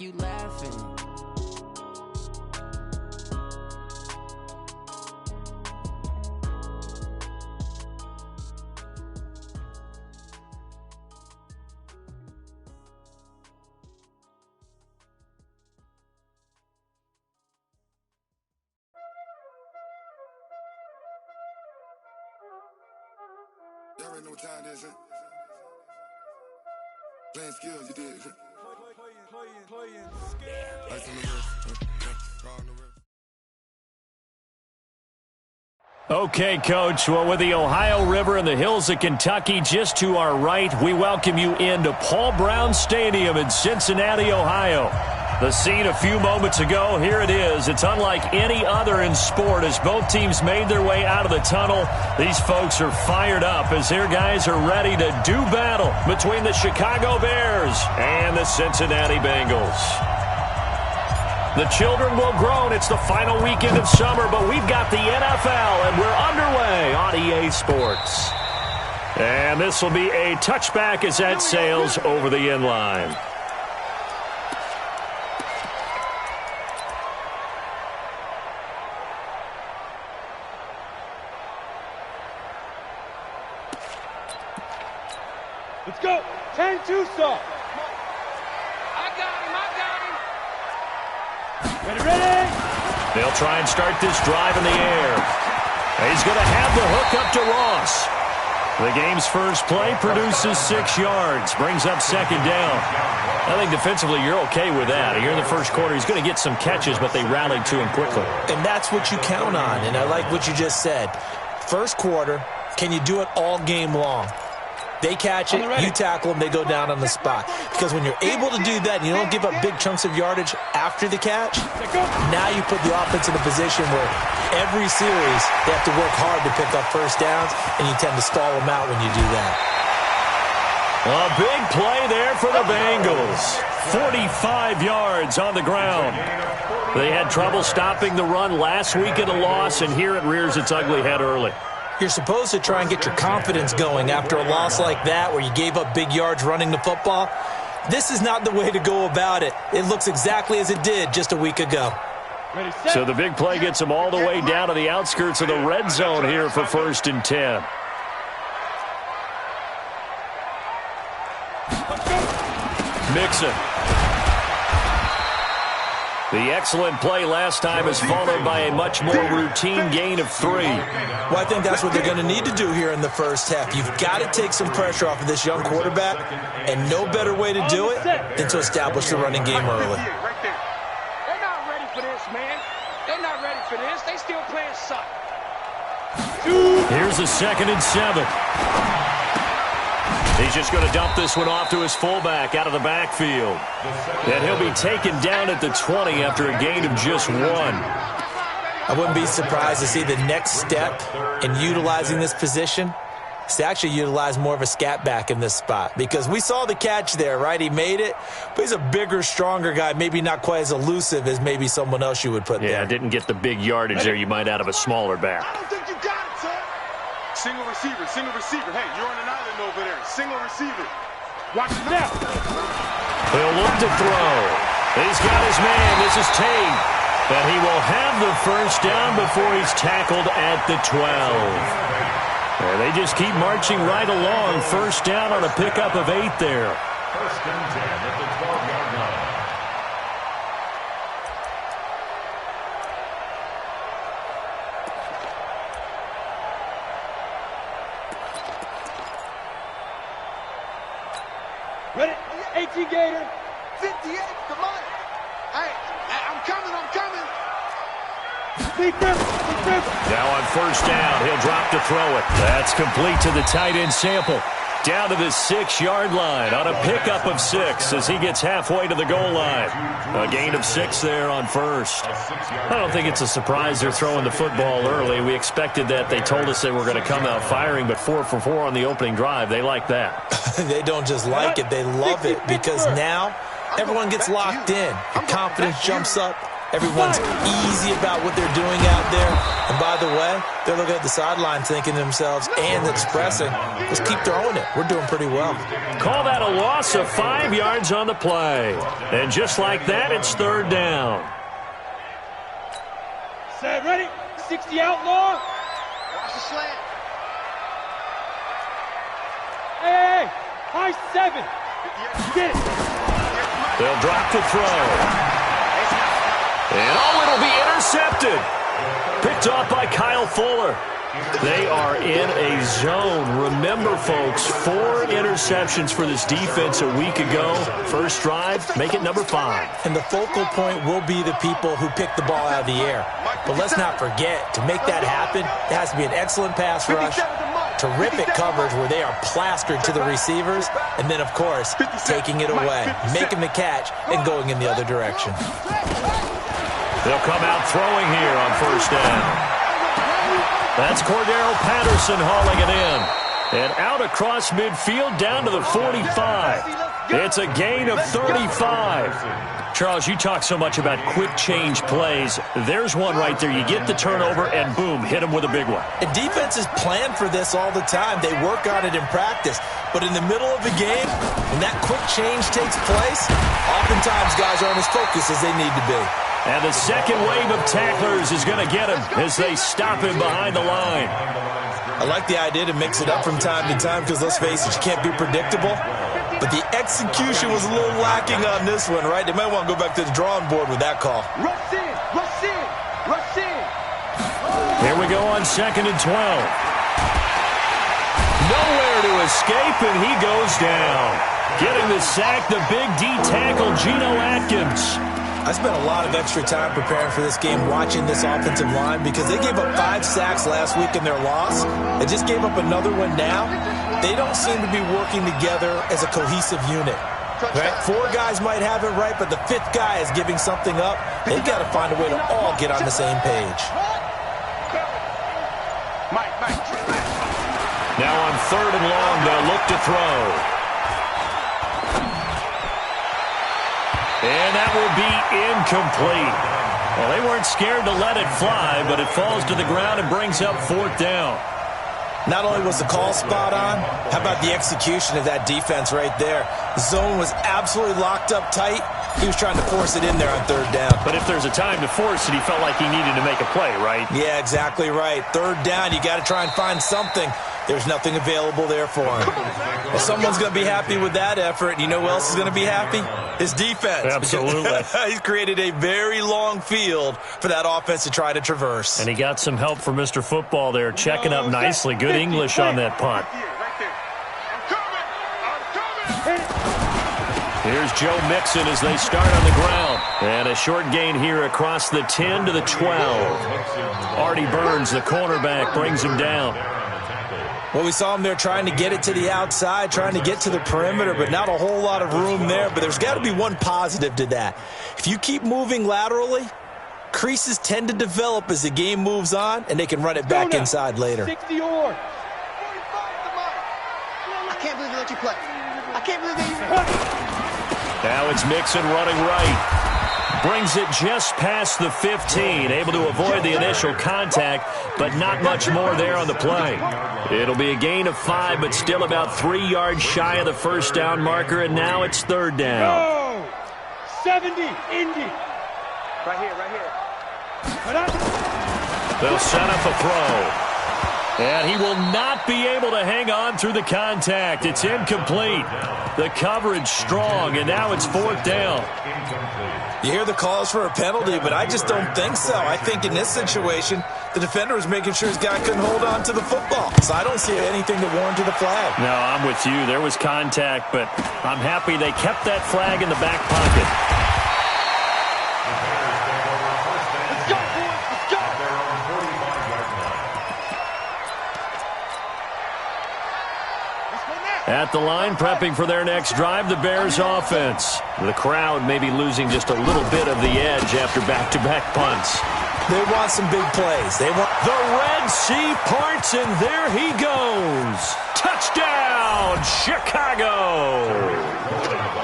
You laughing. Y'all already know what time it is, huh? Playing skills, you did. Playing skills. Ice on the wrist, car on the wrist. Okay, Coach. Well, with the Ohio River and the hills of Kentucky just to our right, we welcome you into Paul Brown Stadium in Cincinnati, Ohio. The scene a few moments ago, here it is. It's unlike any other in sport as both teams made their way out of the tunnel. These folks are fired up as their guys are ready to do battle between the Chicago Bears and the Cincinnati Bengals. The children will groan. It's the final weekend of summer, but we've got the NFL, and we're underway on EA Sports. And this will be a touchback as that sails over the end line. Let's go. 10-2 stop. I got him. Ready. They'll try and start this drive in the air. He's going to have the hook up to Ross. The game's first play produces 6 yards, brings up second down. I think defensively you're okay with that. Here in the first quarter, he's going to get some catches, but they rallied to him quickly. And that's what you count on, and I like what you just said. First quarter, can you do it all game long? They catch it, you tackle them, they go down on the spot. Because when you're able to do that and you don't give up big chunks of yardage after the catch, now you put the offense in a position where every series they have to work hard to pick up first downs, and you tend to stall them out when you do that. A big play there for the Bengals. 45 yards on the ground. They had trouble stopping the run last week in a loss, and here it rears its ugly head early. You're supposed to try and get your confidence going after a loss like that where you gave up big yards running the football. This is not the way to go about it. It looks exactly as it did just a week ago. So the big play gets them all the way down to the outskirts of the red zone here for 1st and 10. Mixon. The excellent play last time is followed by a much more routine gain of 3. Well, I think that's what they're going to need to do here in the first half. You've got to take some pressure off of this young quarterback, and no better way to do it than to establish the running game early. They're not ready for this, man. They're not ready for this. They still playing suck. Here's a 2nd and 7. He's just going to dump this one off to his fullback out of the backfield. And he'll be taken down at the 20 after a gain of just 1. I wouldn't be surprised to see the next step in utilizing this position is to actually utilize more of a scat back in this spot. Because we saw the catch there, right? He made it, but he's a bigger, stronger guy, maybe not quite as elusive as maybe someone else you would put there. Yeah, didn't get the big yardage there you might out of a smaller back. I don't think you got it, son. Single receiver. Hey, you're on an island over there. Single receiver. Watch it now. He'll look to throw. He's got his man. This is Tate. But he will have the first down before he's tackled at the 12. And they just keep marching right along. First down on a pickup of 8 there. 1st and 10 at the 12-yard line. Ready? 18 Gator. 58, come on. Hey, I'm coming. Now on first down, he'll drop to throw it. That's complete to the tight end Sample. Down to the 6-yard line on a pickup of 6 as he gets halfway to the goal line. A gain of 6 there on first. I don't think it's a surprise they're throwing the football early. We expected that. They told us they were going to come out firing, but 4 for 4 on the opening drive. They like that. They don't just like it, they love it, because now everyone gets locked in. Your confidence jumps up. Everyone's easy about what they're doing out there. And by the way, they're looking at the sideline thinking to themselves and expressing, let's keep throwing it. We're doing pretty well. Call that a loss of 5 yards on the play. And just like that, it's third down. Set, ready? 60 outlaw. Watch the slant. Hey, high 7. Get it. They'll drop the throw. And it'll be intercepted. Picked off by Kyle Fuller. They are in a zone. Remember, folks, 4 interceptions for this defense a week ago. First drive, make it number 5. And the focal point will be the people who pick the ball out of the air. But let's not forget, to make that happen, it has to be an excellent pass rush, terrific coverage where they are plastered to the receivers, and then, of course, taking it away, making the catch, and going in the other direction. They'll come out throwing here on first down. That's Cordero Patterson hauling it in. And out across midfield down to the 45. It's a gain of 35. Charles, you talk so much about quick change plays. There's one right there. You get the turnover and boom, hit them with a big one. And defenses plan for this all the time. They work on it in practice. But in the middle of the game, when that quick change takes place, oftentimes guys aren't as focused as they need to be. And the second wave of tacklers is going to get him as they stop him behind the line. I like the idea to mix it up from time to time because, let's face it, you can't be predictable. But the execution was a little lacking on this one, right? They might want to go back to the drawing board with that call. Rush in, rush in, rush in. Here we go on 2nd and 12. Nowhere to escape, and he goes down. Getting the sack, the big D tackle, Geno Atkins. I spent a lot of extra time preparing for this game watching this offensive line because they gave up 5 sacks last week in their loss. They just gave up another one now. They don't seem to be working together as a cohesive unit. Right? 4 guys might have it right, but the 5th guy is giving something up. They've got to find a way to all get on the same page. Now on 3rd and long, they'll look to throw. And that will be incomplete. Well, they weren't scared to let it fly, but it falls to the ground and brings up 4th down. Not only was the call spot on, how about the execution of that defense right there? The zone was absolutely locked up tight. He was trying to force it in there on 3rd down. But if there's a time to force it, he felt like he needed to make a play, right? Yeah, exactly right. 3rd down, you got to try and find something. There's nothing available there for him. Well, someone's going to be happy with that effort, and you know who else is going to be happy? His defense. Absolutely. He's created a very long field for that offense to try to traverse. And he got some help from Mr. Football there, checking up nicely. Good English on that punt. Here's Joe Mixon as they start on the ground. And a short gain here across the 10 to the 12. Artie Burns, the cornerback, brings him down. Well, we saw him there trying to get it to the outside, trying to get to the perimeter, but not a whole lot of room there. But there's got to be one positive to that. If you keep moving laterally, creases tend to develop as the game moves on, and they can run it back inside later. 60 or. I can't believe they let you play. I can't believe they... Now it's Mixon running right. Brings it just past the 15. Able to avoid the initial contact, but not much more there on the play. It'll be a gain of 5, but still about 3 yards shy of the first down marker, and now it's 3rd down. Go! 70, Indy. Right here. They'll set up a throw. And he will not be able to hang on through the contact. It's incomplete. The coverage strong, and now it's 4th down. You hear the calls for a penalty, but I just don't think so. I think in this situation, the defender was making sure his guy couldn't hold on to the football. So I don't see anything to warrant the flag. No, I'm with you. There was contact, but I'm happy they kept that flag in the back pocket. At the line, prepping for their next drive, the Bears offense. The crowd may be losing just a little bit of the edge after back-to-back punts. They want some big plays. They want the Red Sea parts, and there he goes. Touchdown, Chicago.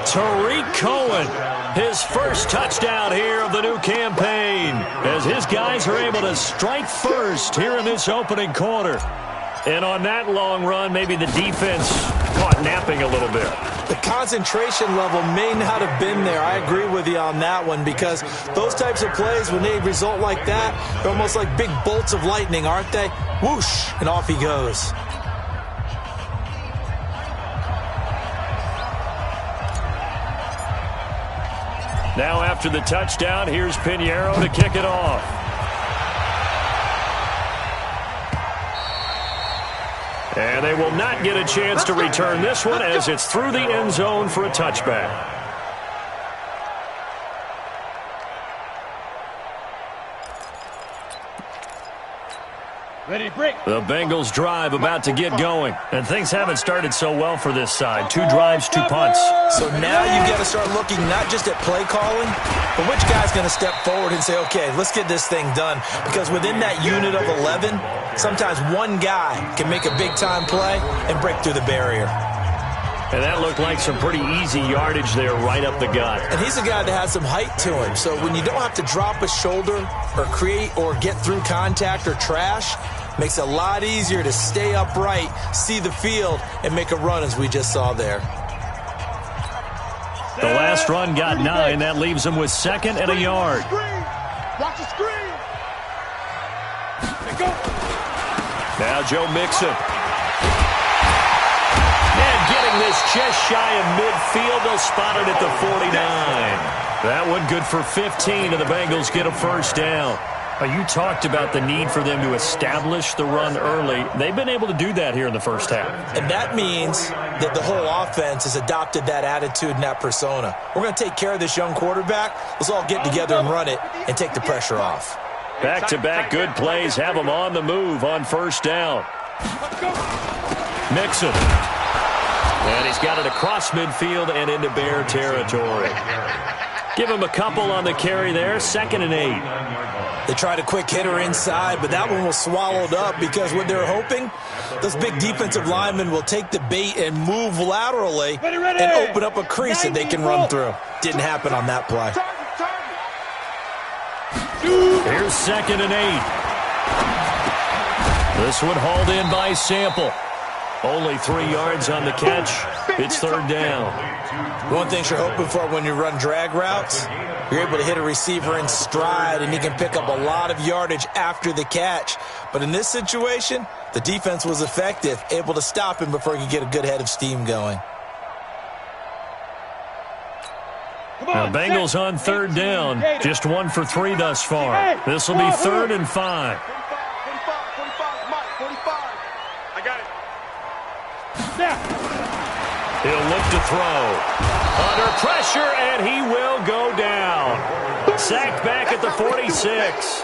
Tariq Cohen, his first touchdown here of the new campaign, as his guys are able to strike first here in this opening quarter. And on that long run, maybe the defense caught napping a little bit. The concentration level may not have been there. I agree with you on that one, because those types of plays, when they result like that, they're almost like big bolts of lightning, aren't they? Whoosh, and off he goes. Now after the touchdown, here's Pinheiro to kick it off. And they will not get a chance to return this one, as it's through the end zone for a touchback. Ready to break. The Bengals drive about to get going. And things haven't started so well for this side. 2 drives, 2 punts. So now you've got to start looking not just at play calling, but which guy's going to step forward and say, okay, let's get this thing done. Because within that unit of 11, sometimes one guy can make a big-time play and break through the barrier. And that looked like some pretty easy yardage there right up the gut. And he's a guy that has some height to him. So when you don't have to drop a shoulder or create or get through contact or trash, makes it a lot easier to stay upright, see the field, and make a run as we just saw there. The last run got 9. That leaves him with 2nd and a yard. Watch the screen. Now Joe Mixon. And getting this just shy of midfield. They'll spot it at the 49. That one good for 15, and the Bengals get a first down. You talked about the need for them to establish the run early. They've been able to do that here in the first half. And that means that the whole offense has adopted that attitude and that persona. We're going to take care of this young quarterback. Let's all get together and run it and take the pressure off. Back-to-back good plays have him on the move on first down. Mixon. And he's got it across midfield and into Bear territory. Give him a couple on the carry there. 2nd and 8. They tried a quick hitter inside, but that one was swallowed up because what they're hoping, those big defensive linemen will take the bait and move laterally and open up a crease that they can run through. Didn't happen on that play. Here's 2nd and 8. This one hauled in by Sample. Only 3 yards on the catch. It's 3rd down. One thing you're hoping for when you run drag routes, you're able to hit a receiver in stride, and he can pick up a lot of yardage after the catch. But in this situation, the defense was effective, able to stop him before he could get a good head of steam going. Now, Bengals on 3rd down. Just 1 for 3 thus far. This will be 3rd and 5. 45, Mike, 45. I got it. He'll look to throw. Under pressure, and he will go down. Sacked back at the 46.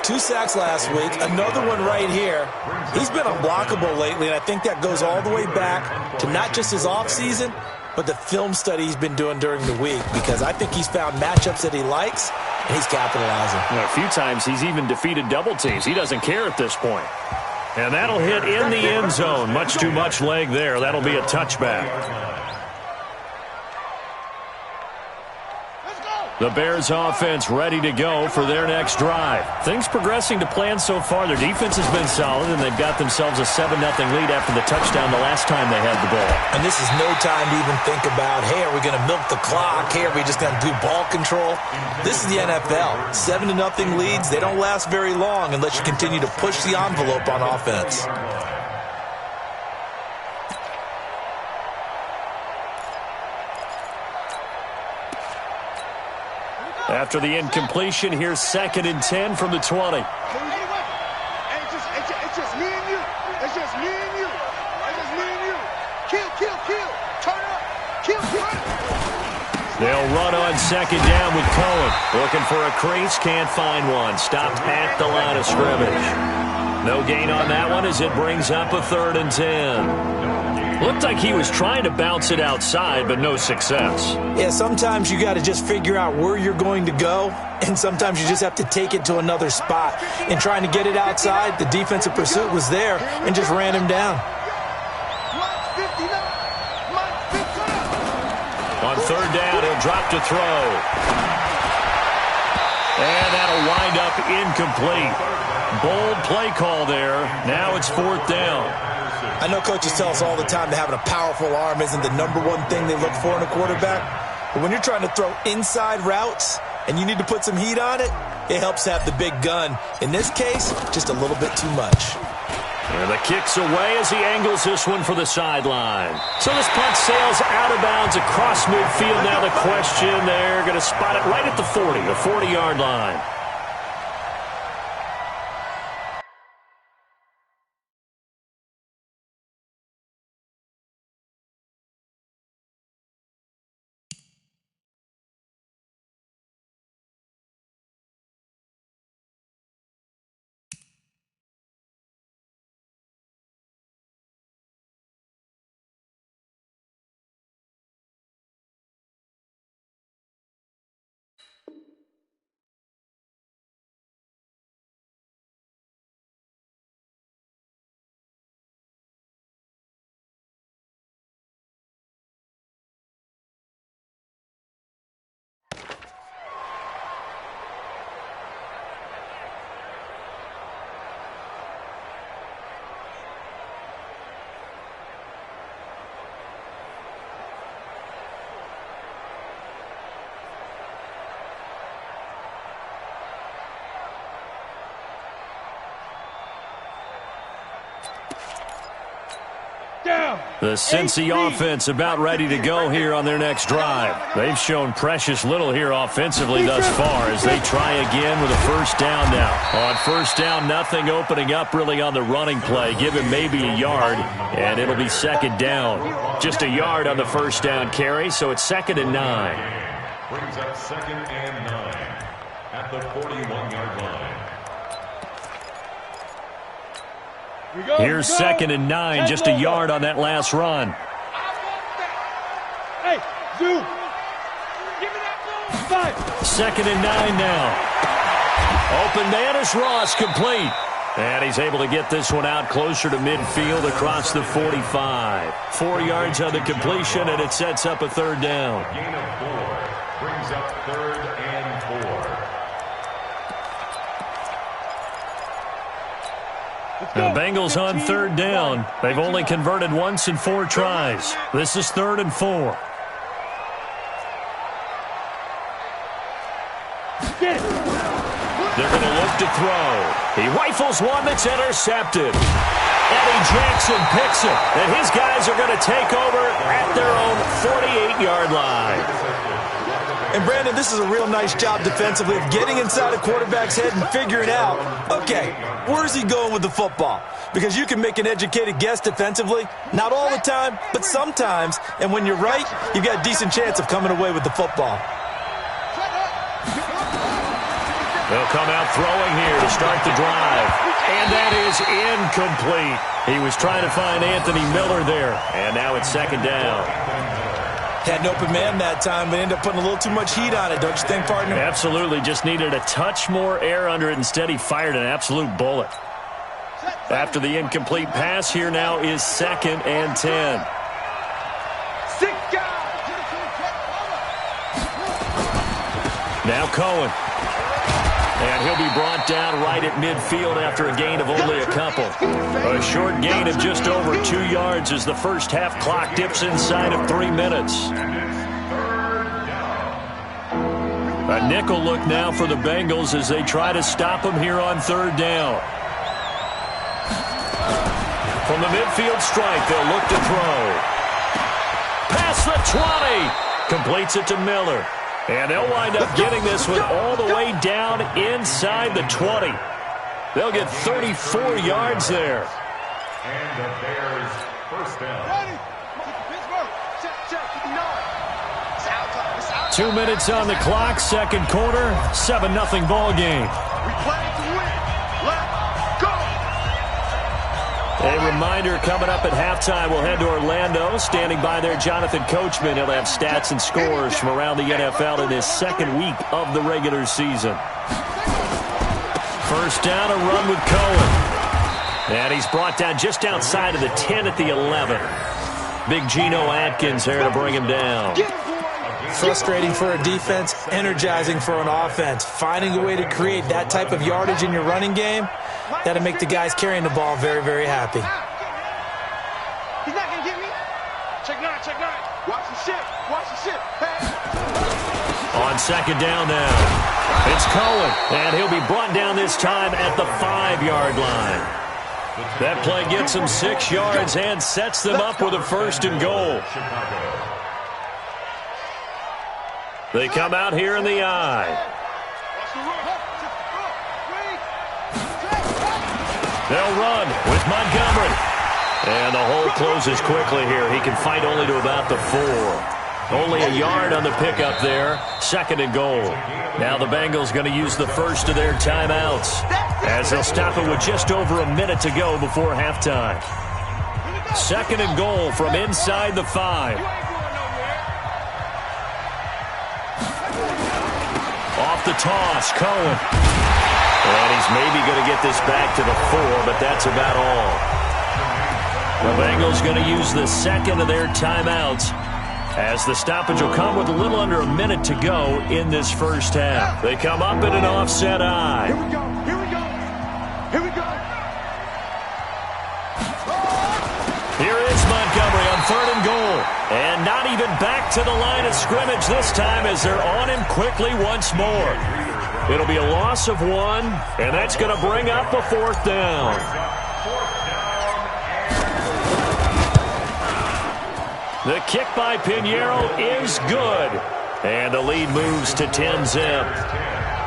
2 sacks last week, another one right here. He's been unblockable lately, and I think that goes all the way back to not just his offseason, but the film study he's been doing during the week, because I think he's found matchups that he likes, and he's capitalizing. A few times he's even defeated double teams. He doesn't care at this point. And that'll hit in the end zone. Much too much leg there. That'll be a touchback. The Bears offense ready to go for their next drive. Things progressing to plan so far. Their defense has been solid, and they've got themselves a 7-0 lead after the touchdown the last time they had the ball. And this is no time to even think about, hey, are we going to milk the clock? Hey, are we just going to do ball control? This is the NFL. 7-0 leads, they don't last very long unless you continue to push the envelope on offense. After the incompletion, here's 2nd and 10 from the 20. It's just me and you. It's just me and you. It's just me and you. Kill. Turn up. Kill. They'll run on 2nd down with Cohen. Looking for a crease, can't find one. Stopped at the line of scrimmage. No gain on that one as it brings up a 3rd and 10. Looked like he was trying to bounce it outside, but no success. Yeah, sometimes you got to just figure out where you're going to go, and sometimes you just have to take it to another spot. In trying to get it outside, the defensive pursuit was there and just ran him down. On third down. He'll drop to throw. And that'll wind up incomplete. Bold play call there. Now it's fourth down. I know coaches tell us all the time that having a powerful arm isn't the number one thing they look for in a quarterback. But when you're trying to throw inside routes and you need to put some heat on it, it helps to have the big gun. In this case, just a little bit too much. And the kick's away as he angles this one for the sideline. So this punt sails out of bounds across midfield. Now the question, they're going to spot it right at the 40, the 40-yard line. The Cincy offense about ready to go here on their next drive. They've shown precious little here offensively thus far as they try again with a first down now. On first down, nothing opening up really on the running play. Give him maybe a yard, and it'll be second down. Just a yard on the first down carry, so it's 2nd and 9. Brings up 2nd and 9 at the 41-yard line. Here's 2nd and 9, just a yard on that last run. Hey, Zoo, give me that ball. 2nd and 9 now. Open man is Ross, complete. And he's able to get this one out closer to midfield across the 45. 4 yards on the completion, and it sets up a third down. Gain of 4 brings up 3rd and 4. The Bengals on third down. They've only converted once in 4 tries. This is 3rd and 4. They're going to look to throw. He rifles one that's intercepted. Eddie Jackson picks it, and his guys are going to take over at their own 48-yard line. And, Brandon, this is a real nice job defensively of getting inside a quarterback's head and figuring out, okay, where's he going with the football? Because you can make an educated guess defensively, not all the time, but sometimes. And when you're right, you've got a decent chance of coming away with the football. They'll come out throwing here to start the drive. And that is incomplete. He was trying to find Anthony Miller there. And now it's 2nd down. Had an open man that time, but ended up putting a little too much heat on it, don't you think, partner? Absolutely. Just needed a touch more air under it. Instead, he fired an absolute bullet. After the incomplete pass, here now is 2nd and 10. Now Cohen. And he'll be brought down right at midfield after a gain of only a couple. A short gain of just over 2 yards as the first half clock dips inside of 3 minutes. A nickel look now for the Bengals as they try to stop him here on third down. From the midfield strike, they'll look to throw. Past the 20. Completes it to Miller. And they'll wind up getting this one all the way down inside the 20. They'll get 34 yards there. And the Bears first down. 2 minutes on the clock, second quarter, 7-0 ball game. We play to win. Let's go. A reminder coming up at halftime, we'll head to Orlando. Standing by there, Jonathan Coachman. He'll have stats and scores from around the NFL in his second week of the regular season. First down, a run with Cohen. And he's brought down just outside of the 10 at the 11. Big Geno Atkins there to bring him down. Frustrating for a defense, energizing for an offense. Finding a way to create that type of yardage in your running game, that'll make the guys carrying the ball very, very happy. He's not going to get me. Check nine, check nine. Watch the ship. Watch the ship. Hey. On second down now, it's Cohen, and he'll be brought down this time at the 5-yard line. That play gets them 6 yards and sets them up with a 1st and goal. They come out here in the I. They'll run with Montgomery. And the hole closes quickly here. He can fight only to about the 4. Only a yard on the pickup there. 2nd and goal. Now the Bengals going to use the first of their timeouts, as they'll stop it with just over a minute to go before halftime. 2nd and goal from inside the 5. Off the toss, Cohen. And he's maybe going to get this back to the 4, but that's about all. The Bengals going to use the 2nd of their timeouts, as the stoppage will come with a little under a minute to go in this first half. They come up in an offset I. Here we go. Here we go. Here we go. Here is Montgomery on 3rd and goal. And not even back to the line of scrimmage this time, as they're on him quickly once more. It'll be a loss of 1, and that's going to bring up a 4th down. The kick by Pinheiro is good. And the lead moves to 10-zip.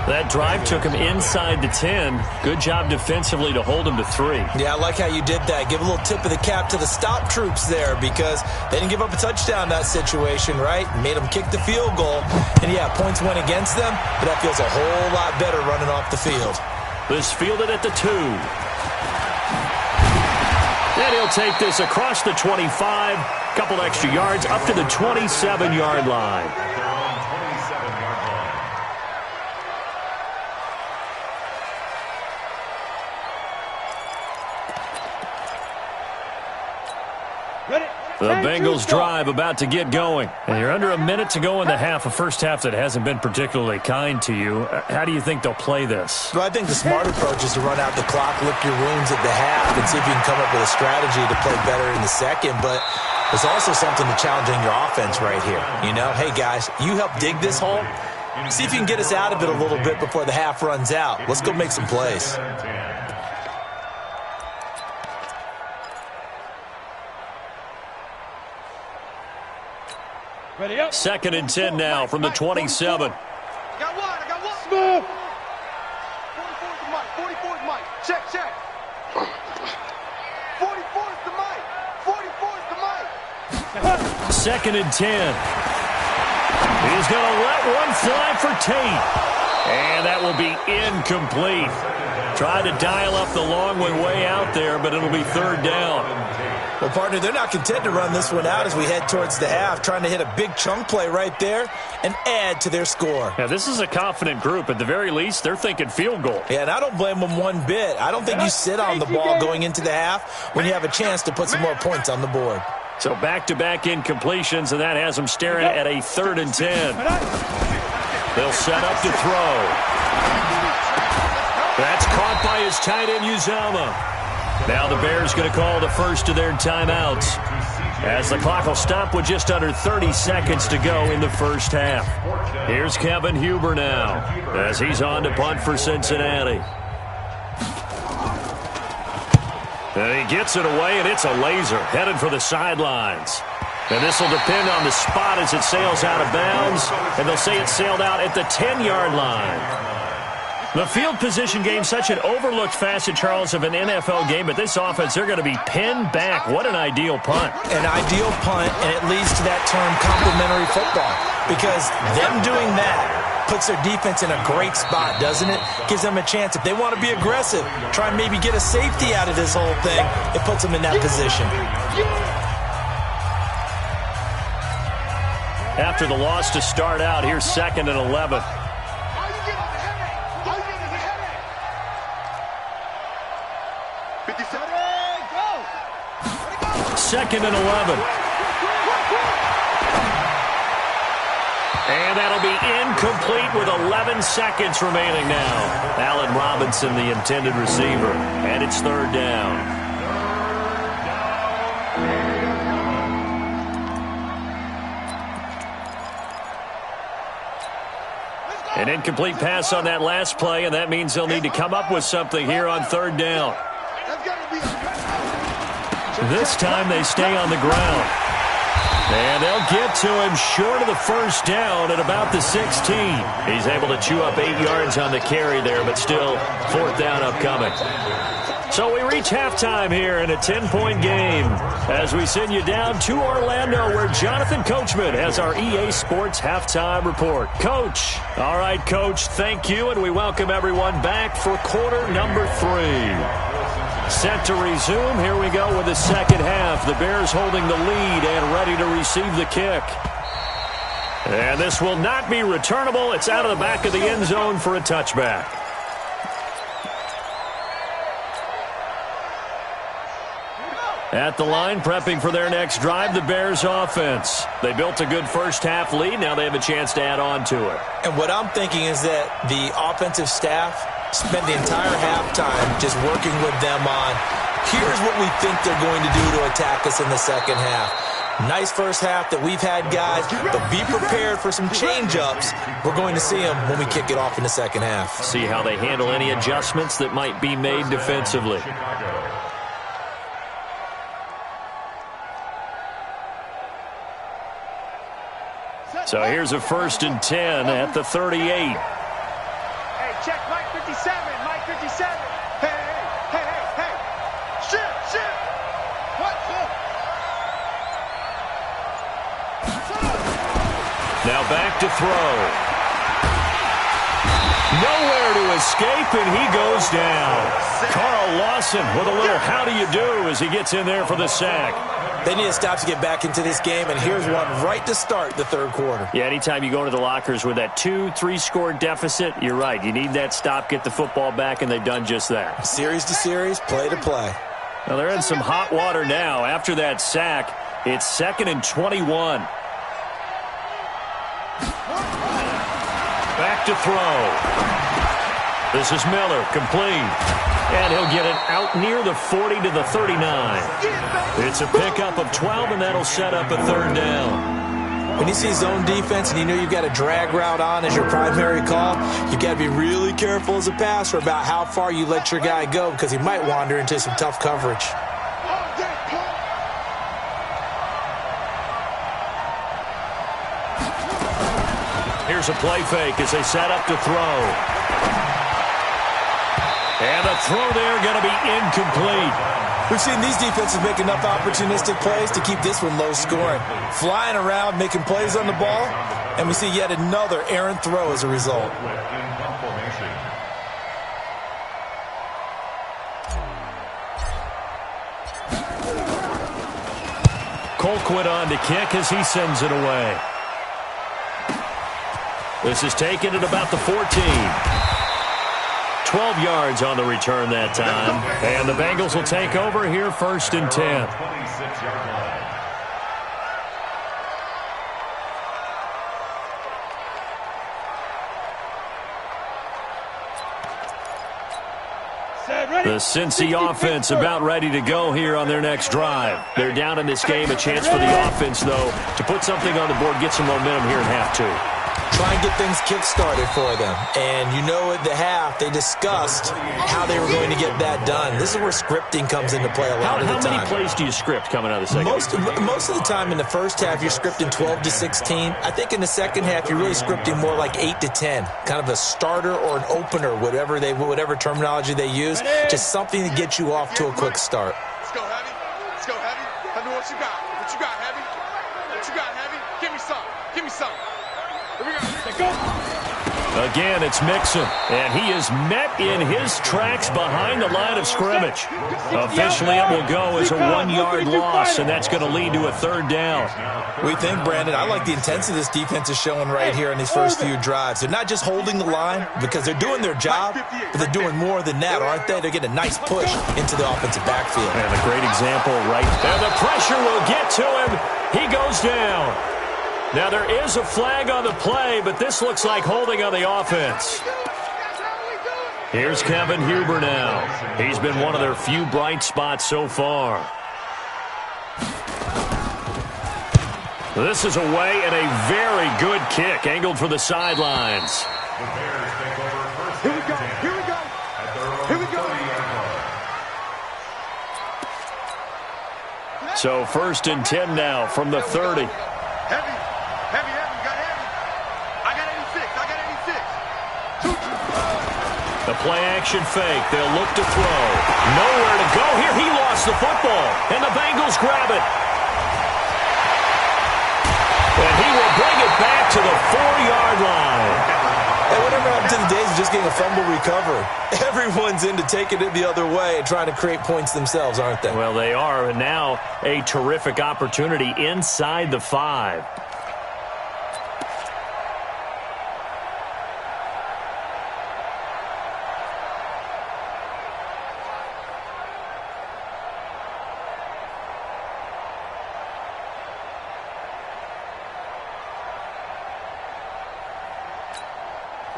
That drive took him inside the 10. Good job defensively to hold him to 3. Yeah, I like how you did that. Give a little tip of the cap to the stop troops there, because they didn't give up a touchdown in that situation, right? Made them kick the field goal. And, yeah, points went against them, but that feels a whole lot better running off the field. This fielded at the 2. And he'll take this across the 25. Couple extra yards up to the 27-yard line. The Bengals drive about to get going. And you're under a minute to go in the half, a first half that hasn't been particularly kind to you. How do you think they'll play this? Well, I think the smart approach is to run out the clock, lick your wounds at the half, and see if you can come up with a strategy to play better in the second. But there's also something to challenging your offense right here. You know, hey, guys, you help dig this hole. See if you can get us out of it a little bit before the half runs out. Let's go make some plays. Ready up. 2nd and 10 now from the 27. I got one. Smooth. 44's the mic. 44's mic. Check. 44's the mic. 44's the mic. 2nd and 10. He's going to let one fly for Tate. And that will be incomplete. Tried to dial up the long one way out there, but it'll be 3rd down. Well, partner, they're not content to run this one out as we head towards the half, trying to hit a big chunk play right there and add to their score. Yeah, this is a confident group. At the very least, they're thinking field goal. Yeah, and I don't blame them one bit. I don't think you sit on the ball going into the half when you have a chance to put some more points on the board. So back-to-back incompletions, and that has them staring at a 3rd and 10. They'll set up to throw. That's caught by his tight end, Uzama. Now the Bears going to call the first of their timeouts, as the clock will stop with just under 30 seconds to go in the first half. Here's Kevin Huber now, as he's on to punt for Cincinnati. And he gets it away, and it's a laser headed for the sidelines. And this will depend on the spot as it sails out of bounds, and they'll say it sailed out at the 10-yard line. The field position game, such an overlooked facet, Charles, of an NFL game, but this offense, they're going to be pinned back. What an ideal punt. An ideal punt, and it leads to that term complementary football, because them doing that puts their defense in a great spot, doesn't it? Gives them a chance. If they want to be aggressive, try and maybe get a safety out of this whole thing, it puts them in that position. After the loss to start out, here's 2nd and 11. 2nd and 11. And that'll be incomplete with 11 seconds remaining now. Allen Robinson, the intended receiver. And it's third down. An incomplete pass on that last play, and that means they'll need to come up with something here on third down. This time they stay on the ground. And they'll get to him short of the first down at about the 16. He's able to chew up 8 yards on the carry there, but still fourth down upcoming. So we reach halftime here in a 10-point game as we send you down to Orlando where Jonathan Coachman has our EA Sports Halftime Report. Coach. All right, Coach, thank you, and we welcome everyone back for quarter number 3. Set to resume. Here we go with the second half. The Bears holding the lead and ready to receive the kick. And this will not be returnable. It's out of the back of the end zone for a touchback. At the line, prepping for their next drive, the Bears offense. They built a good first-half lead. Now they have a chance to add on to it. And what I'm thinking is that the offensive staff spend the entire halftime just working with them on, here's what we think they're going to do to attack us in the second half. Nice first half that we've had, guys, but be prepared for some change-ups. We're going to see them when we kick it off in the second half. See how they handle any adjustments that might be made defensively. So here's a 1st and 10 at the 38. Hey, check Mike 57, Mike 57. Hey. Shit. What? Now back to throw. Nowhere to escape, and he goes down. Carl Lawson with a little how do you do as he gets in there for the sack. They need to stop to get back into this game, and here's one right to start the third quarter. Yeah, anytime you go into the lockers with that 2-3 score deficit, you're right. You need that stop, get the football back, and they've done just that. Series to series, play to play. Now they're in some hot water now. After that sack, it's 2nd and 21. Back to throw. This is Miller, complete. And he'll get it out near the 40 to the 39. It's a pickup of 12, and that'll set up a third down. When you see zone defense and you know you've got a drag route on as your primary call, you've got to be really careful as a passer about how far you let your guy go because he might wander into some tough coverage. Here's a play fake as they set up to throw. And the throw there going to be incomplete. We've seen these defenses make enough opportunistic plays to keep this one low scoring. Flying around, making plays on the ball, and we see yet another errant throw as a result. Colquitt on to kick as he sends it away. This is taken at about the 14. 12 yards on the return that time. And the Bengals will take over here 1st and 10. The Cincy offense about ready to go here on their next drive. They're down in this game. A chance for the offense, though, to put something on the board, get some momentum here in half 2. Try and get things kick-started for them. And you know at the half, they discussed how they were going to get that done. This is where scripting comes into play a lot of the time. How many plays do you script coming out of the second? Most of the time in the first half, you're scripting 12 to 16. I think in the second half, you're really scripting more like 8 to 10. Kind of a starter or an opener, whatever terminology they use. Just something to get you off to a quick start. Let's go, Heavy. Let's go, Heavy. Tell me what you got. What you got, Heavy? What you got, Heavy? Give me some. Give me some. Again, it's Mixon, and he is met in his tracks behind the line of scrimmage. Officially, it will go as a 1-yard loss, and that's going to lead to a third down. We think, Brandon, I like the intensity this defense is showing right here in these first few drives. They're not just holding the line because they're doing their job, but they're doing more than that, aren't they? They're getting a nice push into the offensive backfield. And a great example right there. The pressure will get to him. He goes down. Now, there is a flag on the play, but this looks like holding on the offense. Here's Kevin Huber now. He's been one of their few bright spots so far. This is away and a very good kick, angled for the sidelines. Here we go. Here we go. Here we go. So 1st and 10 now from the 30. Heavy. Heavy, heavy. You got heavy. I got 86. I got 86. The play action fake. They'll look to throw. Nowhere to go here. He lost the football. And the Bengals grab it. And he will bring it back to the 4-yard line. And whatever happened to the days of just getting a fumble recovery? Everyone's into taking it the other way and trying to create points themselves, aren't they? Well, they are. And now a terrific opportunity inside the 5.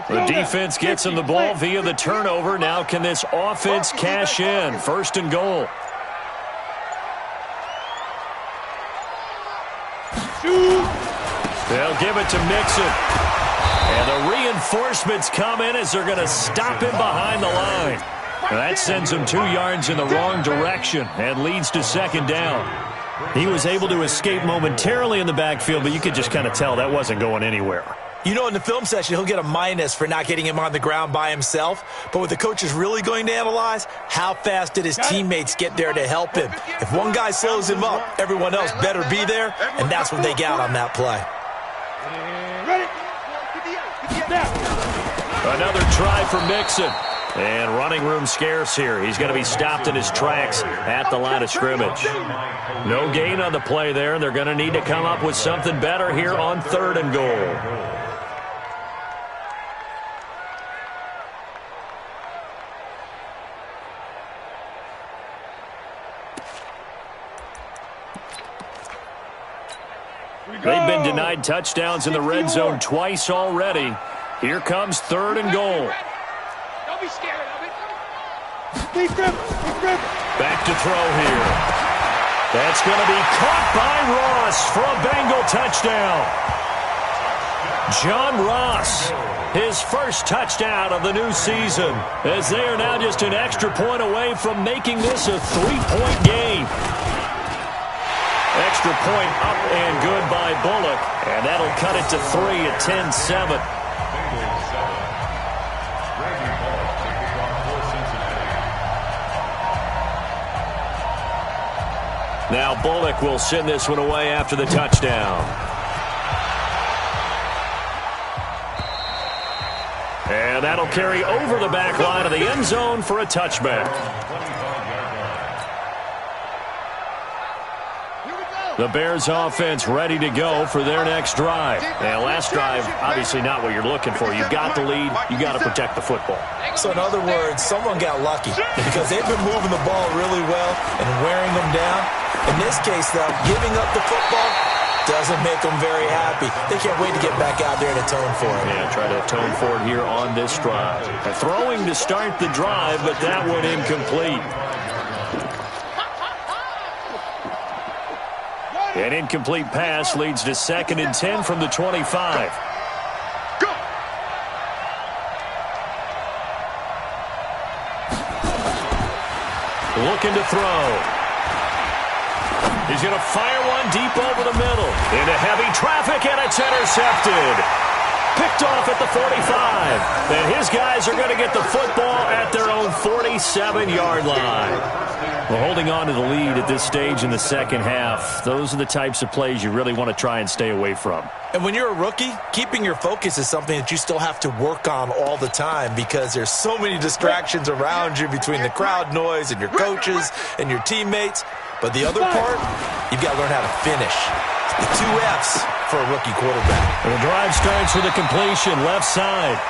The defense gets him the ball via the turnover. Now can this offense cash in? 1st and goal. They'll give it to Mixon. And the reinforcements come in as they're going to stop him behind the line. And that sends him 2 yards in the wrong direction and leads to 2nd down. He was able to escape momentarily in the backfield, but you could just kind of tell that wasn't going anywhere. You know, in the film session, he'll get a minus for not getting him on the ground by himself. But what the coach is really going to analyze, how fast did his teammates get there to help him? If one guy slows him up, everyone else better be there, and that's what they got on that play. Another try for Mixon. And running room scarce here. He's going to be stopped in his tracks at the line of scrimmage. No gain on the play there, and they're going to need to come up with something better here on 3rd and goal. They've been denied touchdowns in the red zone twice already. Here comes 3rd and goal. Don't be scared of it. Back to throw here. That's going to be caught by Ross for a Bengal touchdown. John Ross, his first touchdown of the new season, as they are now just an extra point away from making this a 3-point game. Extra point up and good by Bullock, and that'll cut it to 3 at 10-7. Now Bullock will send this one away after the touchdown. And that'll carry over the back line of the end zone for a touchback. The Bears offense ready to go for their next drive. And last drive, obviously not what you're looking for. You've got the lead. You got to protect the football. So in other words, someone got lucky because they've been moving the ball really well and wearing them down. In this case, though, giving up the football doesn't make them very happy. They can't wait to get back out there and atone for it. Yeah, try to atone for it here on this drive. Throwing to start the drive, but that one incomplete. An incomplete pass leads to 2nd and 10 from the 25. Go! Looking to throw. He's going to fire one deep over the middle. Into heavy traffic, and it's intercepted. Picked off at the 45. And his guys are going to get the football at their own 47-yard line. Well, holding on to the lead at this stage in the second half, those are the types of plays you really want to try and stay away from. And when you're a rookie, keeping your focus is something that you still have to work on all the time because there's so many distractions around you between the crowd noise and your coaches and your teammates. But the other part, you've got to learn how to finish. The 2 F's, for a rookie quarterback. And the drive starts with a completion, left side.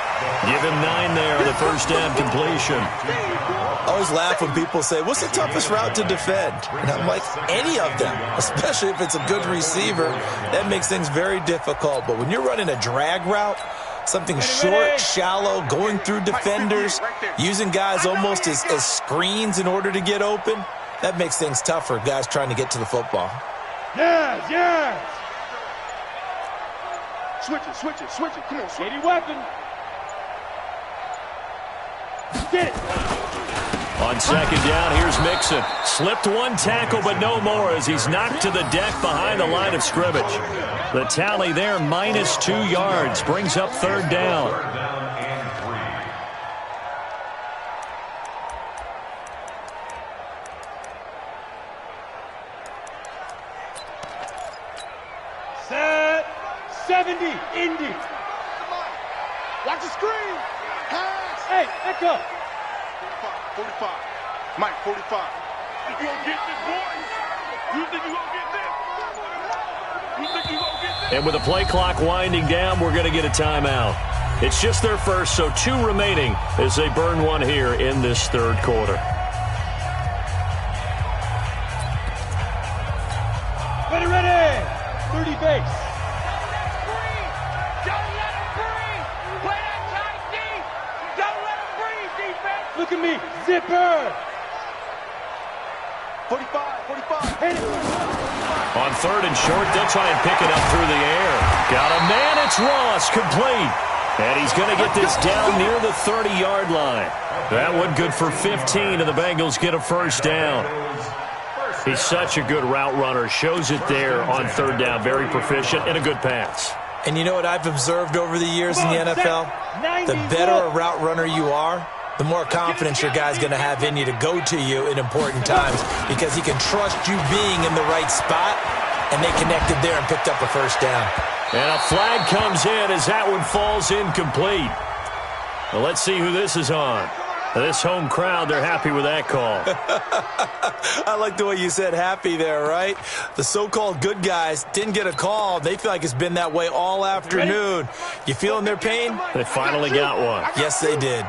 Give him 9 there on the first down completion. I always laugh when people say, what's the toughest route to defend? And I'm like, any of them, especially if it's a good receiver. That makes things very difficult. But when you're running a drag route, something short, shallow, going through defenders, using guys almost as screens in order to get open, that makes things tough for guys trying to get to the football. Yes, yes. Switch it. Come on, switch it. Any weapon. Get it. On second down, here's Mixon. Slipped one tackle, but no more as he's knocked to the deck behind the line of scrimmage. The tally there, minus 2 yards, brings up third down. Set. 70. Indy. Watch the screen. Pass. Hey, back up. 45. Mike, 45. You gonna get this, boy? You think you gonna get this? You think you gonna get this? And with the play clock winding down, we're going to get a timeout. It's just their first, so 2 remaining as they burn one here in this third quarter. Ready. 30 base. Look at me, zipper. 45. Hit it. On third and short, they'll try and pick it up through the air. Got a man, it's Ross, complete. And he's going to get this down near the 30-yard line. That one good for 15, and the Bengals get a first down. He's such a good route runner. Shows it there on third down. Very proficient and a good pass. And you know what I've observed over the years in the NFL? The better a route runner you are, the more confidence your guy's going to have in you to go to you in important times because he can trust you being in the right spot, and they connected there and picked up a first down. And a flag comes in as that one falls incomplete. Well, let's see who this is on. This home crowd, they're happy with that call. I like the way you said happy there, right? The so-called good guys didn't get a call. They feel like it's been that way all afternoon. You feeling their pain? They finally got one. Yes, they did.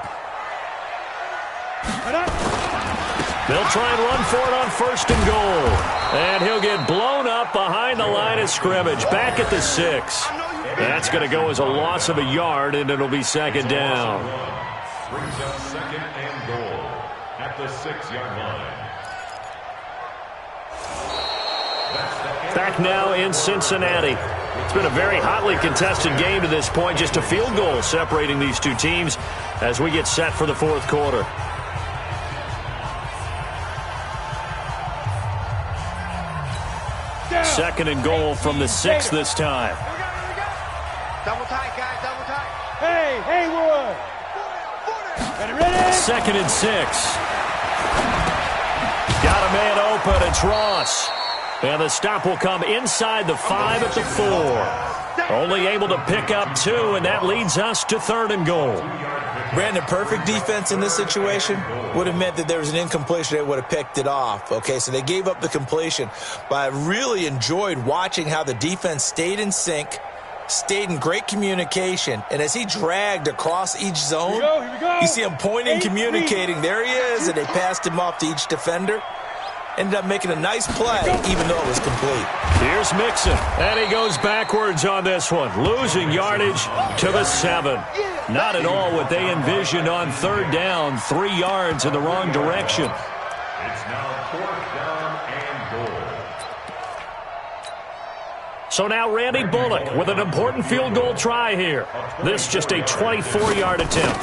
They'll try and run for it on first and goal. And he'll get blown up behind the line of scrimmage, back at the 6. That's going to go as a loss of a yard, and it'll be second down. Brings up second and goal at the 6-yard line. Back now in Cincinnati. It's been a very hotly contested game to this point. Just a field goal separating these two teams as we get set for the fourth quarter. Second and goal from the 6 this time. Double tight, guys, double tight. Hey, Haywood. Ready? Second and 6. Got a man open. It's Ross. And the stop will come inside the 5 at the 4. Only able to pick up 2, and that leads us to third and goal. Brandon, perfect defense in this situation would have meant that there was an incompletion. They would have picked it off. Okay, so they gave up the completion. But I really enjoyed watching how the defense stayed in sync, stayed in great communication, and as he dragged across each zone, Here we go. you see him pointing, communicating. There he is, and they passed him off to each defender. Ended up making a nice play, even though it was complete. Here's Mixon, and he goes backwards on this one, losing yardage to the 7. Not at all what they envisioned on third down, 3 yards in the wrong direction. It's now fourth down and goal. So now Randy Bullock with an important field goal try here. This just a 24-yard attempt.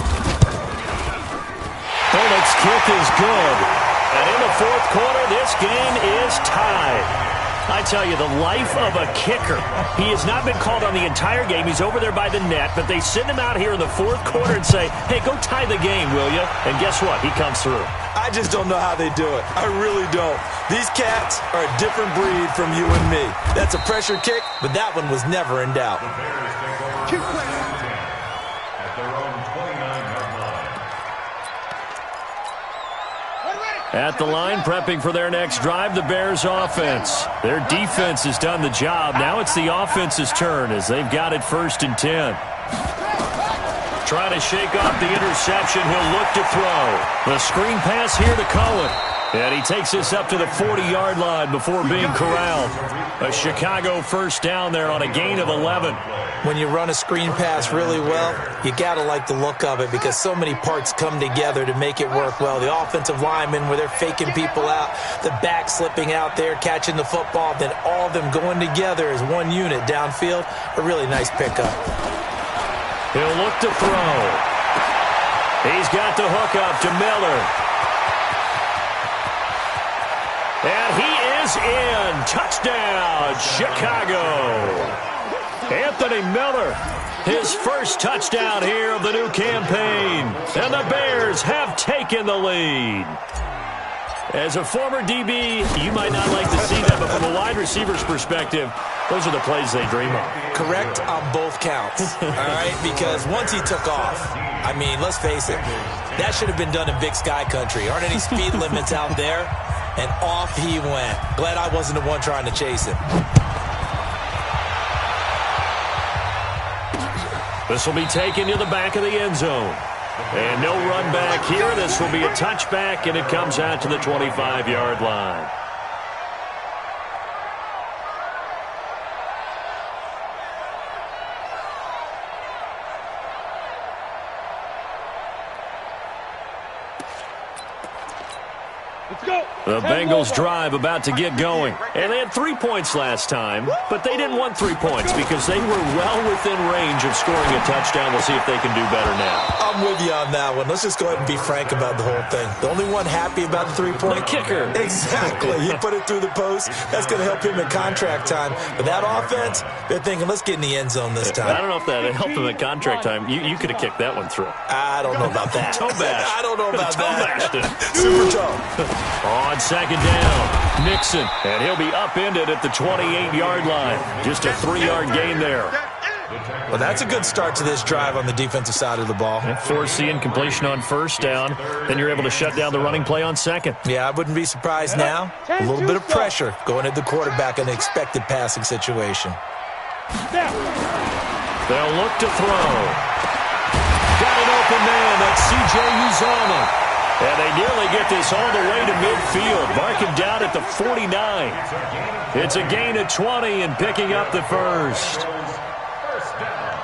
Bullock's kick is good. And in the fourth quarter, this game is tied. I tell you, the life of a kicker. He has not been called on the entire game. He's over there by the net, but they send him out here in the fourth quarter and say, hey, go tie the game, will you? And guess what? He comes through. I just don't know how they do it. I really don't. These cats are a different breed from you and me. That's a pressure kick, but that one was never in doubt. The Bears take over at their own 29-yard line. At the line, prepping for their next drive, the Bears offense. Their defense has done the job. Now it's the offense's turn as they've got it 1st and 10. Trying to shake off the interception. He'll look to throw. The screen pass here to Cohen. And he takes this up to the 40-yard line before being corralled. A Chicago first down there on a gain of 11. When you run a screen pass really well, you got to like the look of it because so many parts come together to make it work well. The offensive linemen, where they're faking people out, the back slipping out there, catching the football, then all of them going together as one unit downfield. A really nice pickup. He'll look to throw. He's got the hook up to Miller. And he is in. Touchdown, Chicago. Anthony Miller, his first touchdown here of the new campaign. And the Bears have taken the lead. As a former DB, you might not like to see that, but from a wide receiver's perspective, those are the plays they dream of. Correct on both counts, all right? Because once he took off, I mean, let's face it, that should have been done in Big Sky Country. Aren't any speed limits out there? And off he went. Glad I wasn't the one trying to chase him. This will be taken to the back of the end zone. And no run back here. This will be a touchback, and it comes out to the 25-yard line. The Bengals drive about to get going. And they had 3 points last time, but they didn't want 3 points because they were well within range of scoring a touchdown. We'll see if they can do better now. I'm with you on that one. Let's just go ahead and be frank about the whole thing. The only one happy about the 3-point? The kicker. Exactly. He put it through the post. That's going to help him in contract time. But that offense, they're thinking, let's get in the end zone this time. I don't know if that helped him at contract time. You could have kicked that one through. I don't know about that. I don't know about that. Super toe. On second down, Nixon, and he'll be upended at the 28-yard line. Just a 3-yard gain there. Well, that's a good start to this drive on the defensive side of the ball. And force the incompletion on first down. Then you're able to shut down the running play on second. Yeah, I wouldn't be surprised now. A little bit of pressure going at the quarterback in an expected passing situation. They'll look to throw. Got an open man. That's C.J. Uzomah. And they nearly get this all the way to midfield. Mark him down at the 49. It's a gain of 20 and picking up the first. First down.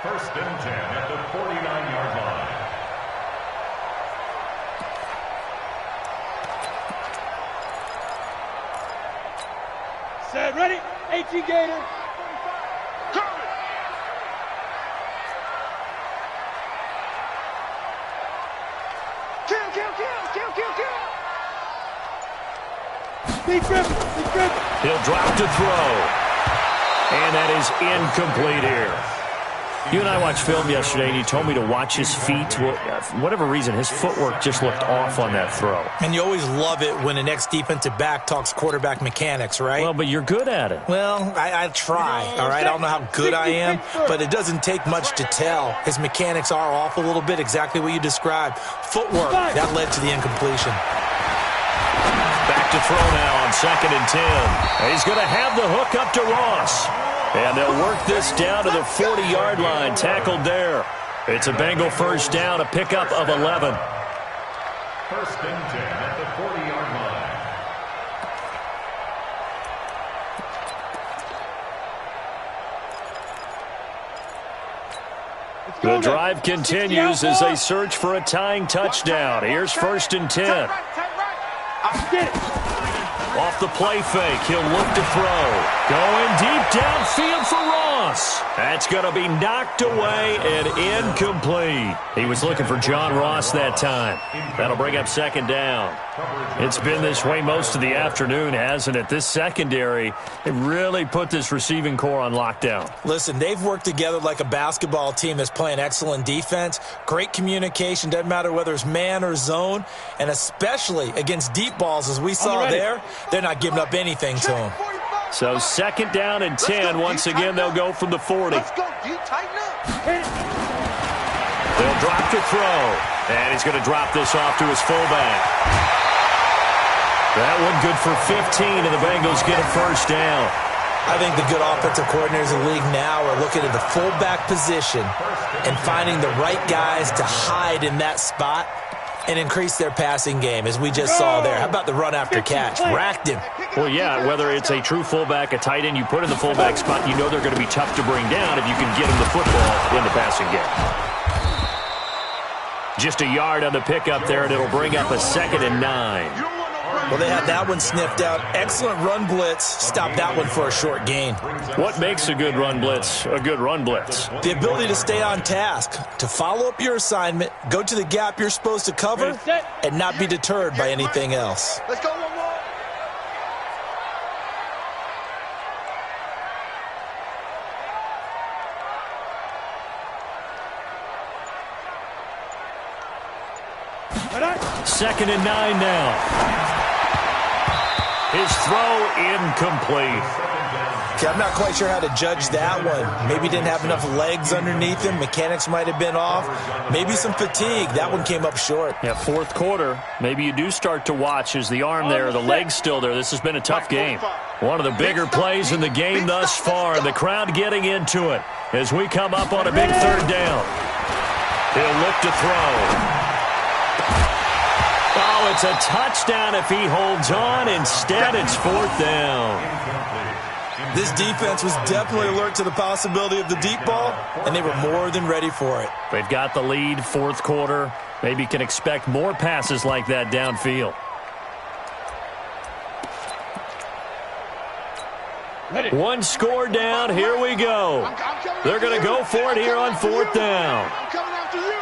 1st and 10 at the 49-yard line. Set, ready? 18 Gator. He'll drop to throw. And that is incomplete here. You and I watched film yesterday, and you told me to watch his feet. Well, for whatever reason, his footwork just looked off on that throw. And you always love it when an ex-defensive back talks quarterback mechanics, right? Well, but you're good at it. Well, I try, all right? I don't know how good I am, but it doesn't take much to tell. His mechanics are off a little bit, exactly what you described. Footwork, that led to the incompletion. Back to throw now on 2nd and 10. He's going to have the hook up to Ross. And they'll work this down to the 40-yard line, tackled there. It's a Bengal first down, a pickup of 11. 1st and 10 at the 40-yard line. The drive continues as they search for a tying touchdown. Here's 1st and 10. Off the play fake, he'll look to throw. Going deep downfield for Ross. That's going to be knocked away and incomplete. He was looking for John Ross that time. That'll bring up 2nd down. It's been this way most of the afternoon, hasn't it? This secondary, they really put this receiving core on lockdown. Listen, they've worked together like a basketball team that's playing excellent defense. Great communication, doesn't matter whether it's man or zone, and especially against deep balls, as we saw there, they're not giving up anything to them. So 2nd down and 10. Once again, they'll go from the 40. Let's go, D. Tighten up. They'll drop to throw. And he's going to drop this off to his fullback. That one good for 15, and the Bengals get a first down. I think the good offensive coordinators in the league now are looking at the fullback position and finding the right guys to hide in that spot and increase their passing game, as we just saw there. How about the run after catch? Racked him. Well, yeah, whether it's a true fullback, a tight end, you put in the fullback spot, you know they're going to be tough to bring down if you can get them the football in the passing game. Just a yard on the pickup there, and it'll bring up a 2nd and 9. Well, they had that one sniffed out. Excellent run blitz. Stop that one for a short gain. What makes a good run blitz a good run blitz? The ability to stay on task, to follow up your assignment, go to the gap you're supposed to cover, and not be deterred by anything else. Let's go, one more. Second and 9 now. His throw incomplete. Okay, I'm not quite sure how to judge that one. Maybe didn't have enough legs underneath him. Mechanics might have been off. Maybe some fatigue. That one came up short. Yeah, fourth quarter. Maybe you do start to watch as the arm there, the leg's still there. This has been a tough game. One of the bigger plays in the game thus far, and the crowd getting into it as we come up on a big third down. He'll look to throw. Oh, it's a touchdown if he holds on. Instead, it's 4th down. This defense was definitely alert to the possibility of the deep ball, and they were more than ready for it. They've got the lead, fourth quarter. Maybe can expect more passes like that downfield. One score down. Here we go. They're going to go for it here on 4th down. I'm coming after you.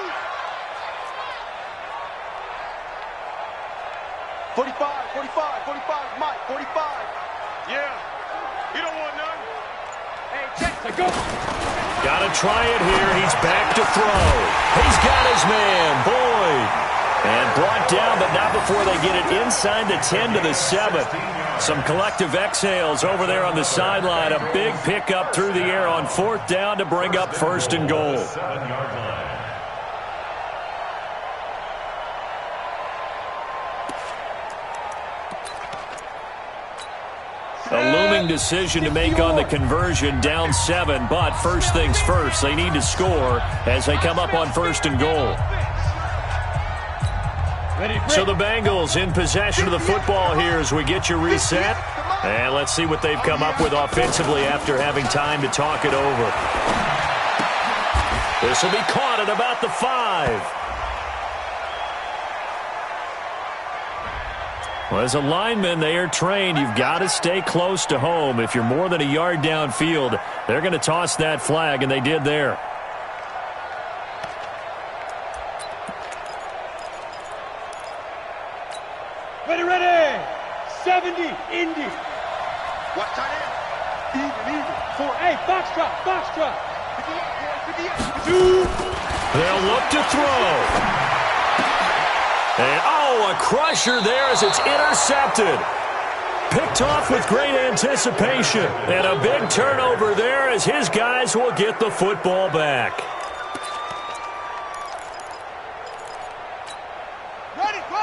45, 45, Mike, 45. Yeah. You don't want none. Hey, check to go. Got to try it here. He's back to throw. He's got his man, Boyd. And brought down, but not before they get it inside the 10 to the 7. Some collective exhales over there on the sideline. A big pickup through the air on 4th down to bring up 1st and goal. A looming decision to make on the conversion, down 7, but first things first, they need to score as they come up on 1st and goal. So the Bengals in possession of the football here as we get you reset. And let's see what they've come up with offensively after having time to talk it over. This will be caught at about the 5. Well, as a lineman, they are trained. You've got to stay close to home. If you're more than a yard downfield, they're going to toss that flag, and they did there. Ready. 70, Indy. What tight end? Even. 4. Hey, box drop. 2. They'll look to throw. And, a crusher there as it's intercepted. Picked off with great anticipation. And a big turnover there as his guys will get the football back.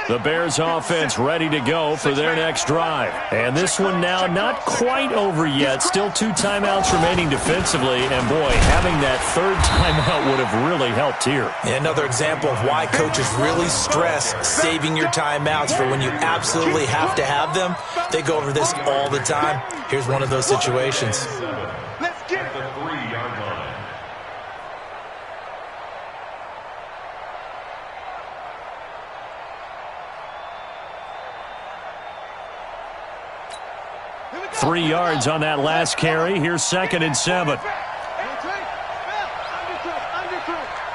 The Bears offense ready to go for their next drive. And this one now not quite over yet. Still 2 timeouts remaining defensively. And, boy, having that 3rd timeout would have really helped here. Another example of why coaches really stress saving your timeouts for when you absolutely have to have them. They go over this all the time. Here's one of those situations. Let's get it. The 3-yard line. Here 3 yards on that last carry. Here's 2nd and 7.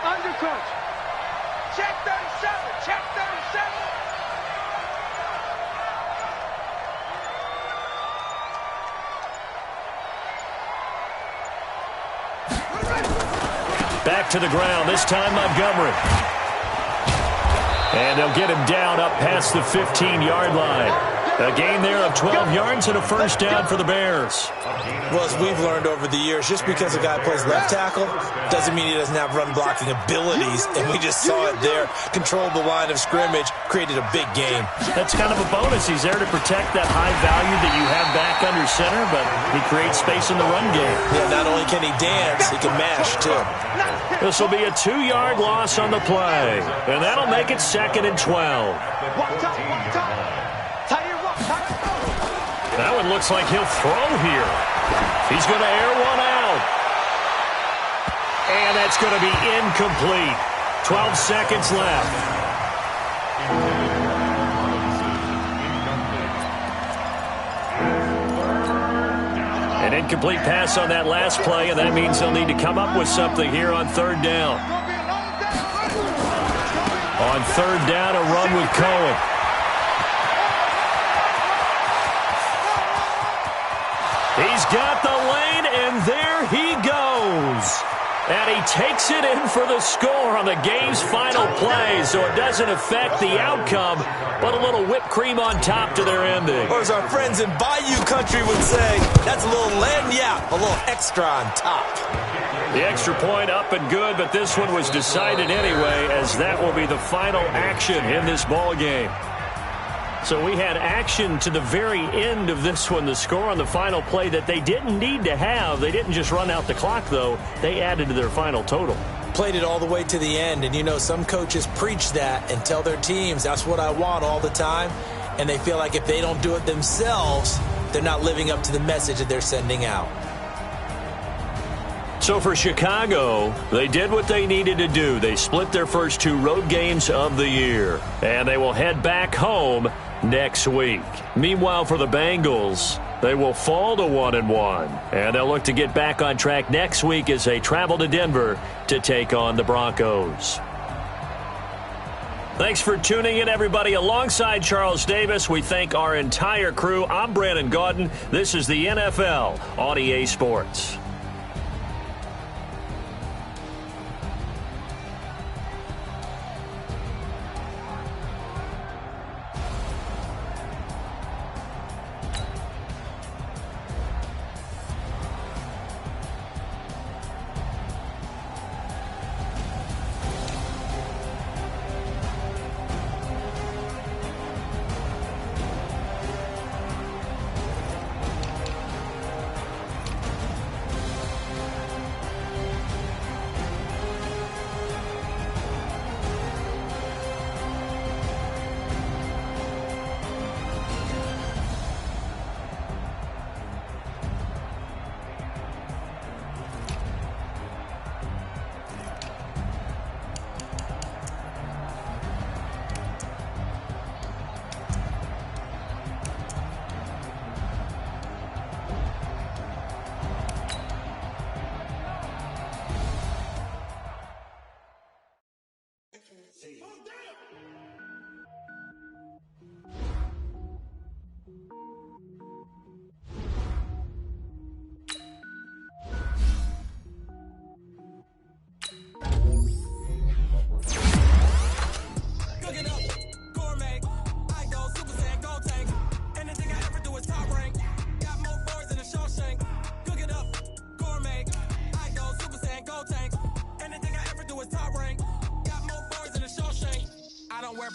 Undercoach. Check 37. Back to the ground, this time Montgomery. And they'll get him down up past the 15-yard line. A gain there of 12 yards and a first down for the Bears. Well, as we've learned over the years, just because a guy plays left tackle doesn't mean he doesn't have run blocking abilities. And we just saw it there. Controlled the line of scrimmage, created a big gain. That's kind of a bonus. He's there to protect that high value that you have back under center, but he creates space in the run game. Yeah, not only can he dance, he can mash, too. This will be a 2-yard loss on the play, and that'll make it 2nd and 12. That one looks like he'll throw here. He's going to air one out. And that's going to be incomplete. 12 seconds left. An incomplete pass on that last play, and that means they'll need to come up with something here on 3rd down. On 3rd down, a run with Cohen. He's got the lane, and there he goes. And he takes it in for the score on the game's final play, so it doesn't affect the outcome, but a little whipped cream on top to their ending. Or as our friends in Bayou Country would say, that's a little lagniappe, a little extra on top. The extra point up and good, but this one was decided anyway, as that will be the final action in this ball game. So we had action to the very end of this one, the score on the final play that they didn't need to have. They didn't just run out the clock, though. They added to their final total. Played it all the way to the end, and you know some coaches preach that and tell their teams, that's what I want all the time, and they feel like if they don't do it themselves, they're not living up to the message that they're sending out. So for Chicago, they did what they needed to do. They split their first 2 road games of the year, and they will head back home next week. Meanwhile, for the Bengals, they will fall to 1-1, and they'll look to get back on track next week as they travel to Denver to take on the Broncos. Thanks for tuning in, everybody. Alongside Charles Davis, we thank our entire crew. I'm Brandon Gaudin. This is the NFL on EA Sports.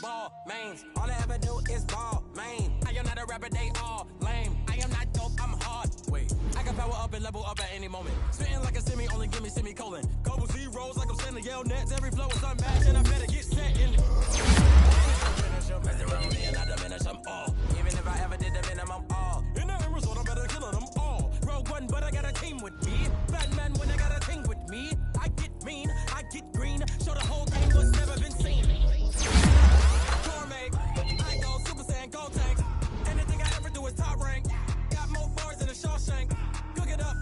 Ball, mains. All I ever do is ball, main. I am not a rapper, they all lame. I am not dope, I'm hard. Wait, I can power up and level up at any moment. Spitting like a semi, only give me semicolon. Couple zeros like I'm sending yell nets. Every flow is unmatched, and I better get set in. Finish them, mess around me and I diminish them all. Even if I ever did the minimum all. In the end result, I better kill them all. Rogue One, but I got a team with me. Batman when I got a team with me. I get mean, I get green. Show the whole game what's never been seen. I go Super Saiyan, go tank. Anything I ever do is top rank. Got more bars than a Shawshank. Cook it up,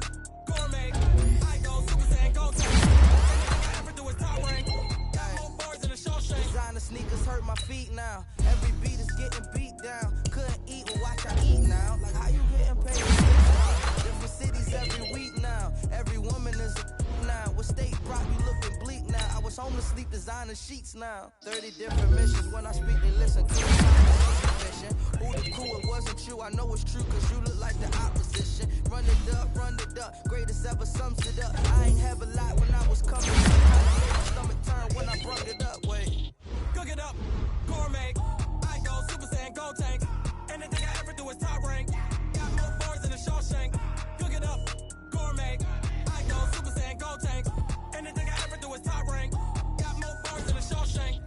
gourmet. I go Super Saiyan, go tank. Anything I ever do is top rank. Got more bars than a Shawshank. Designer sneakers hurt my feet now. Every beat is getting beat down. Couldn't eat, but watch I eat now. Like how you getting paid? Different cities every week now. Every woman is a now. With state rock, you looking bleak now. I was home to sleep, designer sheets now. 30 different missions. When I speak, they listen to the mission. Who the cool, it wasn't you. I know it's true, cause you look like the opposition. Run it up. Greatest ever sums it up. I ain't have a lot when I was coming up. My stomach turned when I brung it up. Wait. Cook it up, gourmet. I go Super Saiyan, go tank. Anything I ever do is top rank. Got more bars than a Shawshank. Cook it up, gourmet. I go Super Saiyan, go tank. Anything I ever do is top rank. Got more bars than a Shawshank.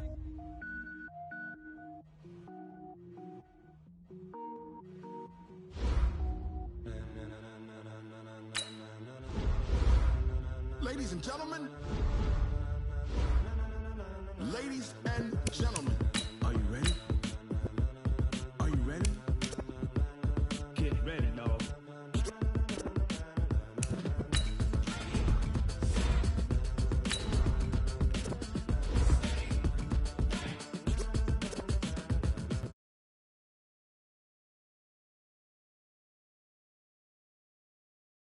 Ladies and gentlemen. Ladies and gentlemen.